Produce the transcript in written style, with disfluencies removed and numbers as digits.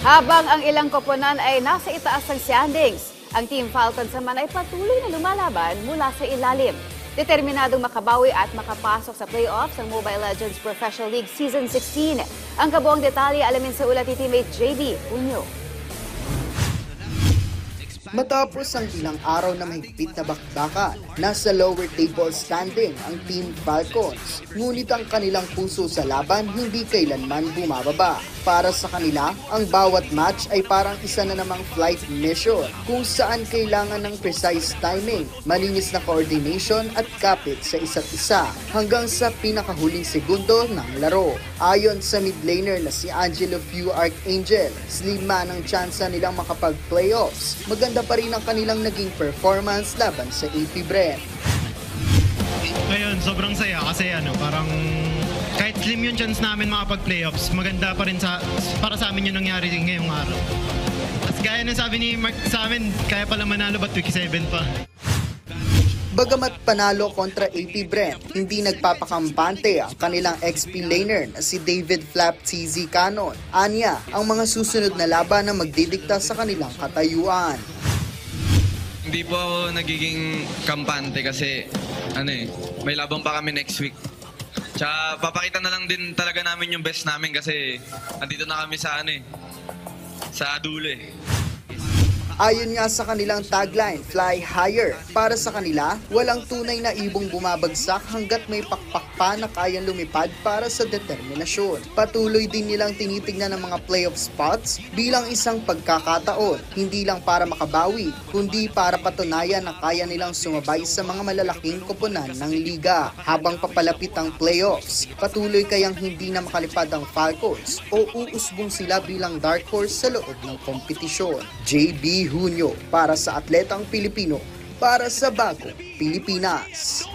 Habang ang ilang koponan ay nasa itaas ng standings, ang Team Falcons naman ay patuloy na lumalaban mula sa ilalim. Determinadong makabawi at makapasok sa playoffs ng Mobile Legends Professional League Season 16. Ang kabuong detalye alamin sa ulat ni teammate JB Unyo. Matapos ang ilang araw na mahigpit na bakbakan, nasa lower table standing ang Team Falcons. Ngunit ang kanilang puso sa laban hindi kailanman bumababa. Para sa kanila, ang bawat match ay parang isa na namang flight mission kung saan kailangan ng precise timing, malinis na coordination at kapit sa isa't isa hanggang sa pinakahuling segundo ng laro. Ayon sa mid laner na si Angelo Few Archangel, slim man ang tsansa nilang makapag-playoffs. Maganda pa rin ang kanilang naging performance laban sa AP Brent. Ngayon, sobrang saya kasi parang kahit slim yung chance namin makapag-playoffs, maganda pa rin para sa amin yung nangyari ngayong araw. As gaya na sabi ni Mark sa amin, kaya pala manalo ba't week 7 pa? Bagamat panalo kontra AP Brent, hindi nagpapakampante ang kanilang XP laner na si David Flap TZ Cannon. Anya, ang mga susunod na laban na magdidikta sa kanilang katayuan. Hindi po ako nagiging kampante kasi may labang pa kami next week. Tsaka papakita na lang din talaga namin yung best namin kasi andito na kami sa sa dulo eh. Ayon nga sa kanilang tagline, Fly Higher. Para sa kanila, walang tunay na ibong bumabagsak hanggat may pakpak pa na kayang lumipad para sa determinasyon. Patuloy din nilang tinitingnan ang mga playoff spots bilang isang pagkakataon, hindi lang para makabawi, kundi para patunayan na kaya nilang sumabay sa mga malalaking koponan ng liga. Habang papalapit ang playoffs, patuloy kayang hindi na makalipad ang Falcons o uusbong sila bilang dark horse sa loob ng kompetisyon. JB Hunyo para sa Atletang Pilipino, para sa Bagong Pilipinas.